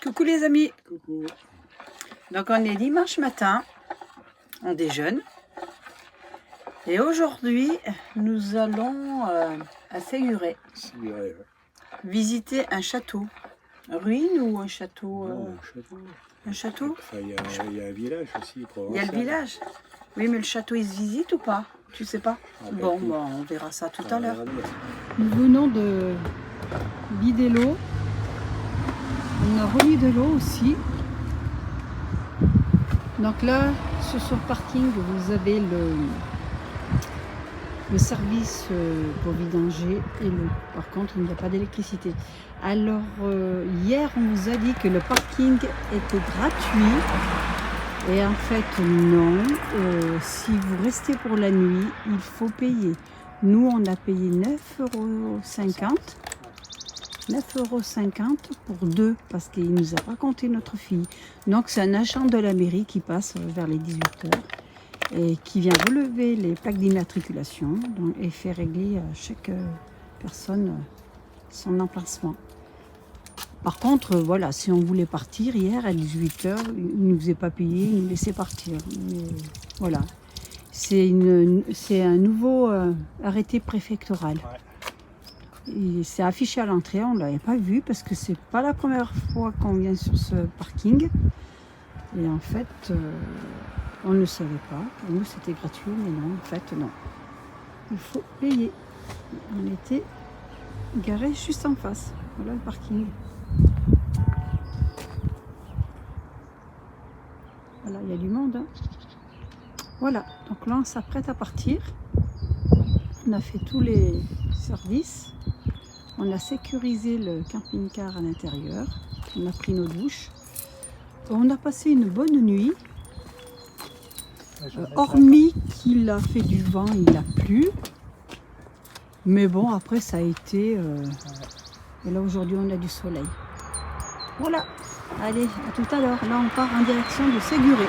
Coucou les amis. Coucou. Donc on est dimanche matin, on déjeune. Et aujourd'hui, nous allons à Séguré Séguré, ouais. visiter un château. Ruine ou un château Non, un château. Un château? Enfin, il y a un village aussi, provençal. Il y a le village. Oui, mais le château, il se visite ou pas? Tu sais pas? Ah, Bon, plus. on verra ça tout à Ah, l'heure. regardez. Nous venons de vider l'eau. On a remis de l'eau aussi. Donc là, sur ce parking, vous avez le service pour vidanger et l'eau. Par contre, il n'y a pas d'électricité. Alors, hier, on nous a dit que le parking était gratuit. Et en fait, non. Si vous restez pour la nuit, il faut payer. Nous, on a payé 9,50 €. 9,50 € pour deux, parce qu'il nous a pas compté notre fille. Donc, c'est un agent de la mairie qui passe vers les 18 h et qui vient relever les plaques d'immatriculation et fait régler à chaque personne son emplacement. Par contre, voilà, si on voulait partir hier à 18 h, il ne nous faisait pas payer, il nous laissait partir. Mais voilà, c'est un nouveau arrêté préfectoral. Ouais. C'est affiché à l'entrée, on ne l'avait pas vu parce que c'est pas la première fois qu'on vient sur ce parking. Et en fait, on ne savait pas. Pour nous, c'était gratuit, mais non, en fait, non. Il faut payer. On était garé juste en face. Voilà le parking. Voilà, il y a du monde. Hein. Voilà, donc là, on s'apprête à partir. On a fait tous les services. On a sécurisé le camping-car à l'intérieur. On a pris nos douches. On a passé une bonne nuit. Hormis qu'il a fait du vent, il a plu. Mais bon, après, ça a été... Et là, aujourd'hui, on a du soleil. Voilà. Allez, à tout à l'heure. Là, on part en direction de Séguré.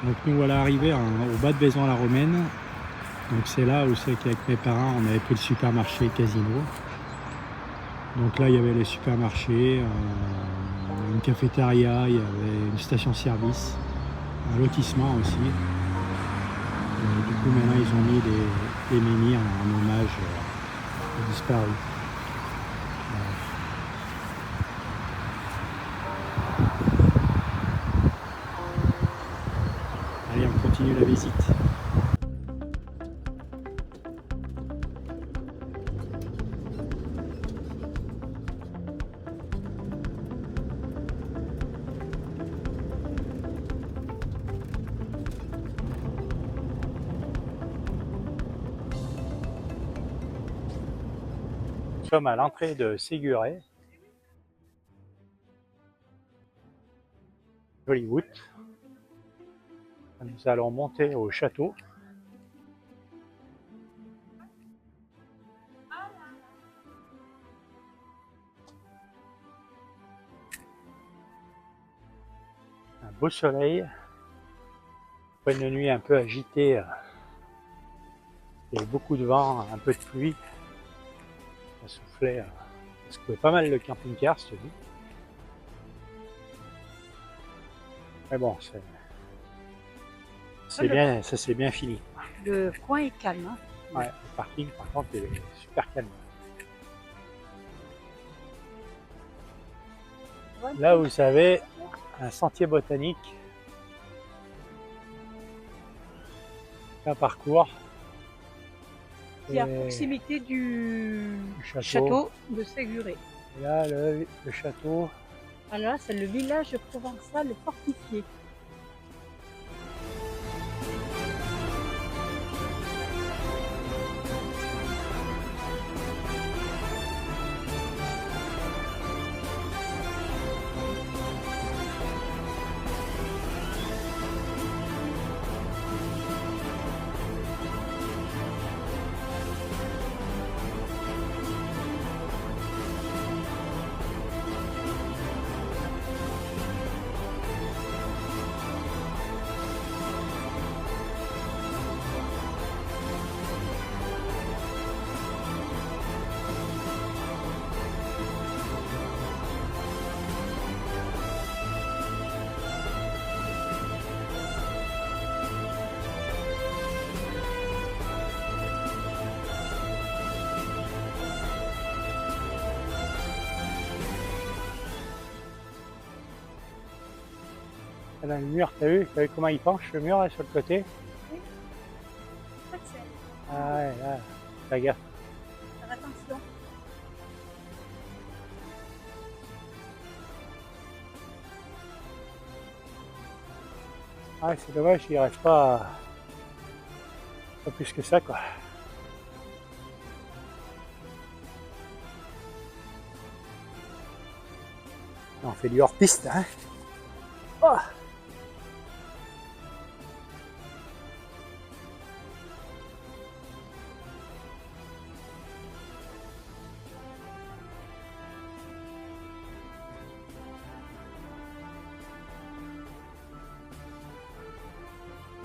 Donc nous voilà arrivés au bas de Vaison-la-Romaine. Donc c'est là où c'est qu'avec mes parents on avait pris le supermarché Casino. Donc là il y avait les supermarchés, une cafétéria, il y avait une station-service, un lotissement aussi. Et du coup maintenant ils ont mis des menhirs en hommage aux disparus. Allez, on continue la visite. Nous sommes à l'entrée de Séguré, Hollywood. Nous allons monter au château. Un beau soleil. Après une nuit un peu agitée. Il y a eu beaucoup de vent, un peu de pluie. Ça soufflait. Ça secouait pas mal le camping-car, je te dis. Mais bon, c'est bien, ça s'est bien fini. Le coin est calme. Hein. Ouais, le parking par contre il est super calme. Là vous savez, un sentier botanique, un parcours. Qui est à proximité du château de Séguré. Et là le château. Alors là, c'est le village provençal fortifié. Dans le mur, t'as vu comment il penche le mur là, sur le côté? Ah ouais, là, fais gaffe. Faire attention. Ah, c'est dommage, il reste pas plus que ça, quoi. On fait du hors-piste, hein. Oh.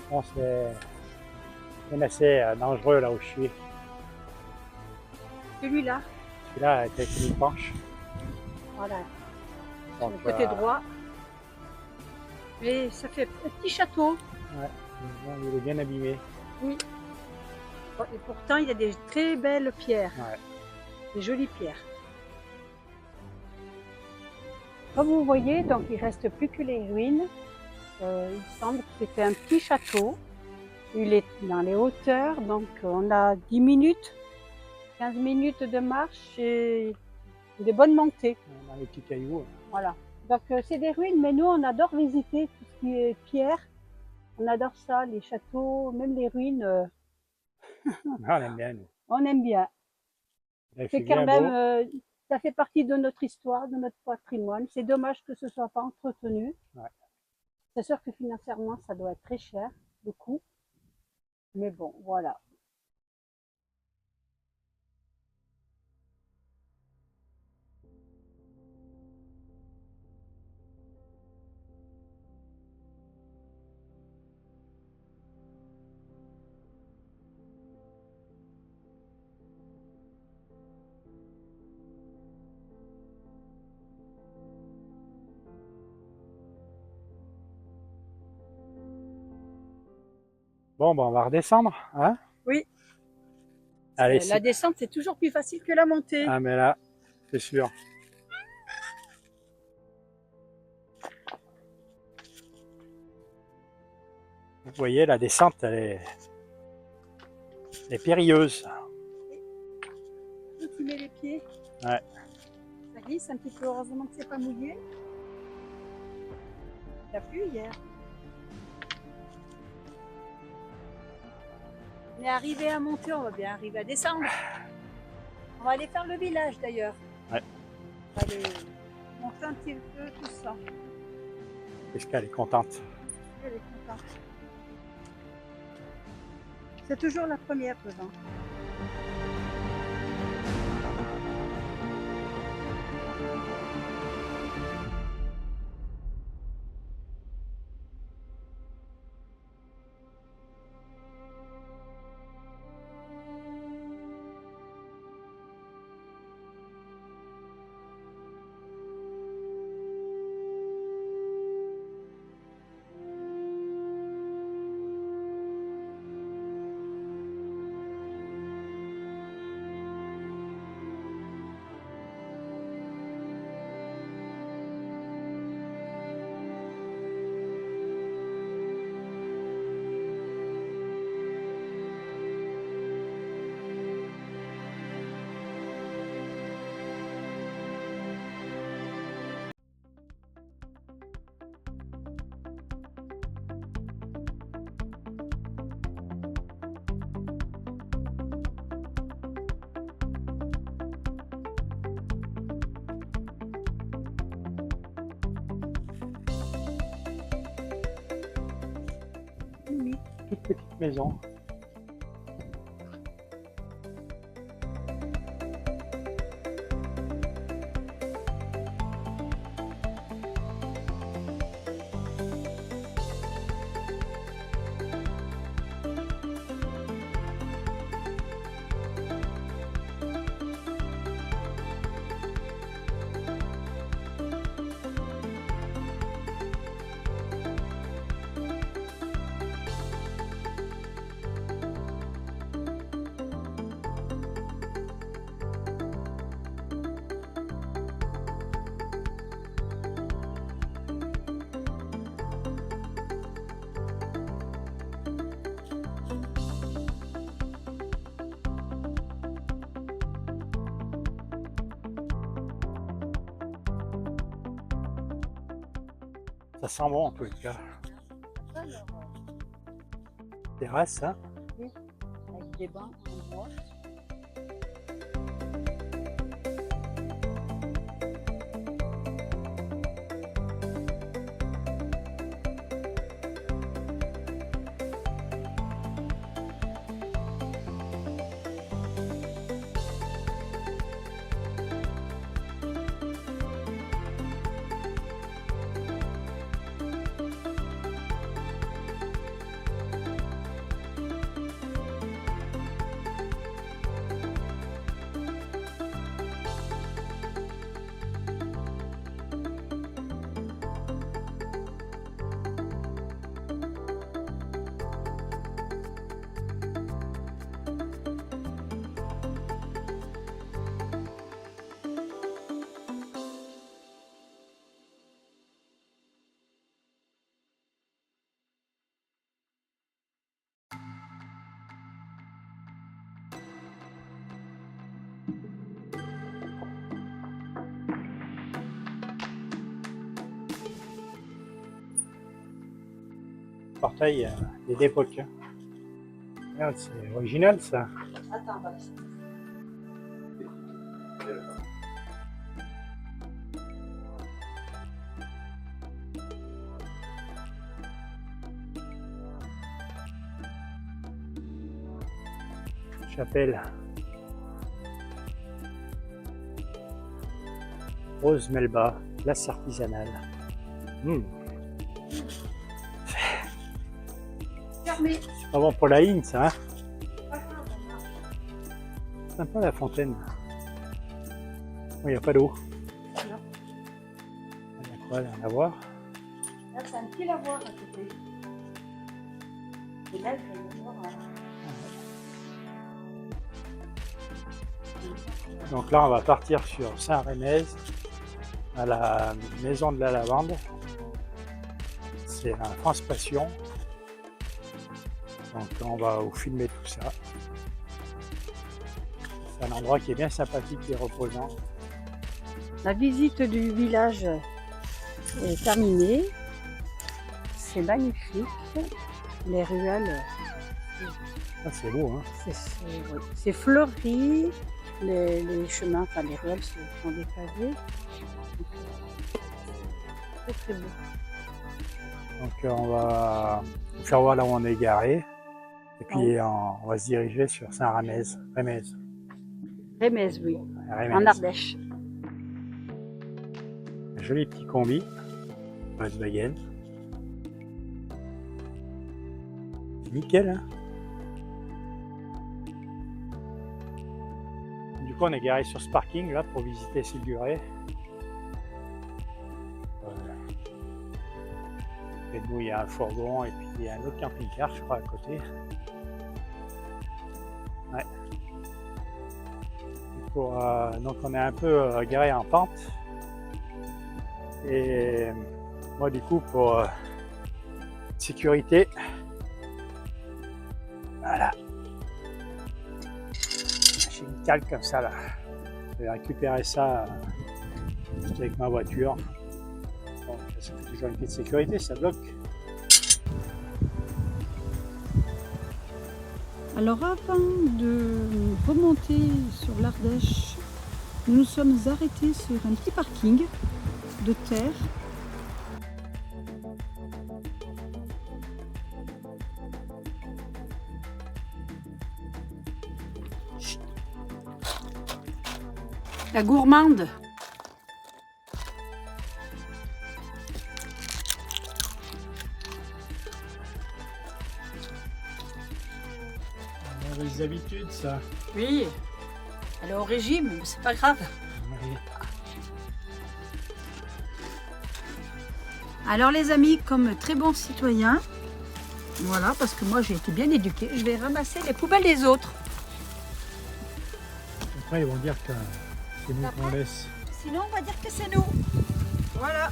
Bon, c'est assez dangereux là où je suis. Celui-là, Celui-là, avec une penche. voilà, Donc, le côté droit. Et ça fait petit château. Ouais, il est bien abîmé. Oui. Et pourtant, il y a des très belles pierres. Ouais. Des jolies pierres. Comme vous voyez, donc il reste plus que les ruines. Il semble que c'était un petit château. Il est dans les hauteurs, donc on a 10 minutes, 15 minutes de marche et des bonnes montées. Dans les petits cailloux. Voilà. Donc c'est des ruines, mais nous on adore visiter tout ce qui est pierre. On adore ça, les châteaux, même les ruines. Ah, on aime bien, nous. On aime bien. Il fait C'est bien quand même, beau. ça fait partie de notre histoire, de notre patrimoine. C'est dommage que ce soit pas entretenu. Ouais. C'est sûr que financièrement, ça doit être très cher, le coût. Mais bon, voilà. Bon, ben, on va redescendre, hein? Oui. Allez, La descente, c'est toujours plus facile que la montée. Ah, mais là, c'est sûr. Vous voyez, la descente, elle est périlleuse. Tu mets les pieds. Ouais. Ça glisse un petit peu, heureusement que c'est pas mouillé. Il a plu hier. On est arrivé à monter, on va bien arriver à descendre. On va aller faire le village d'ailleurs. Ouais. On va aller monter un petit peu tout ça. Est-ce qu'elle est contente? Elle est contente. C'est toujours la première devant. Toute petite maison. Ça sent bon en tout cas. Terrasse, hein? Avec des bancs en bois. Portail des d'époque. Regarde, c'est original ça. Attends, on va laisser. Chapelle. Rose Melba, glace artisanale. Fermé. C'est pas bon pour la ligne ça, hein? Sympa la fontaine. Il n'y a pas d'eau. Non. Il y a quoi, rien à voir? Là, c'est un petit lavoir à côté. Et là, je vais le voir. Donc là, on va partir sur Saint-Rémez, à la maison de la lavande. C'est un France Passion. Donc on va vous filmer tout ça. C'est un endroit qui est bien sympathique et reposant. La visite du village est terminée. C'est magnifique. Les ruelles, Ah, c'est beau, hein? c'est fleuri. Les chemins, enfin les ruelles sont des pavés. Très très beau. Donc on va vous faire voir là où on est garé. Et puis on va se diriger sur Saint-Rémez. Rémez, oui. Rémez. En Ardèche. Un joli petit combi. Volkswagen. Nickel, hein? Du coup, on est garé sur ce parking là pour visiter Siguré. Et nous, il y a un fourgon et puis il y a un autre camping-car, je crois, à côté. Ouais. Donc, on est un peu garé en pente. Et moi, du coup, pour sécurité, voilà. J'ai une cale comme ça là. Je vais récupérer ça juste avec ma voiture. Donc, ça fait toujours une petite sécurité, ça bloque. Alors avant de remonter sur l'Ardèche, nous nous sommes arrêtés sur un petit parking de terre. La gourmande. On a les habitudes, ça. Oui, elle est au régime, mais c'est pas grave. Oui. Alors les amis, comme très bons citoyens, voilà, parce que moi j'ai été bien éduquée, je vais ramasser les poubelles des autres. Après, ils vont dire que c'est nous qu'on laisse. Sinon on va dire que c'est nous. Voilà.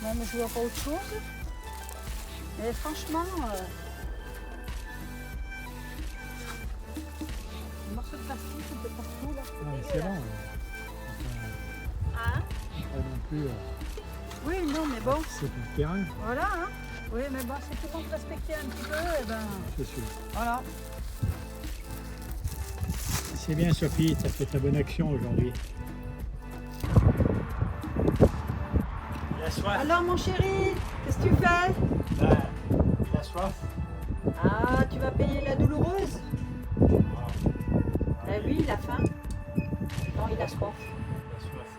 Bon, mais je vois pas autre chose. Mais franchement, les morceaux de plastique un peu partout là. Non, mais c'est bon. Hein? Pas non plus. Oui, non, mais bon, C'est tout le terrain, voilà. Hein. Oui, mais bon, si tout le monde respectait un petit peu, et ben, c'est sûr. voilà. C'est bien Sophie, tu as fait ta bonne action aujourd'hui. Il a soif. Alors, mon chéri, qu'est-ce que tu fais? Il a soif. Ah, tu vas payer la douloureuse? Eh oui, il a faim. Non, il a soif. Il a soif.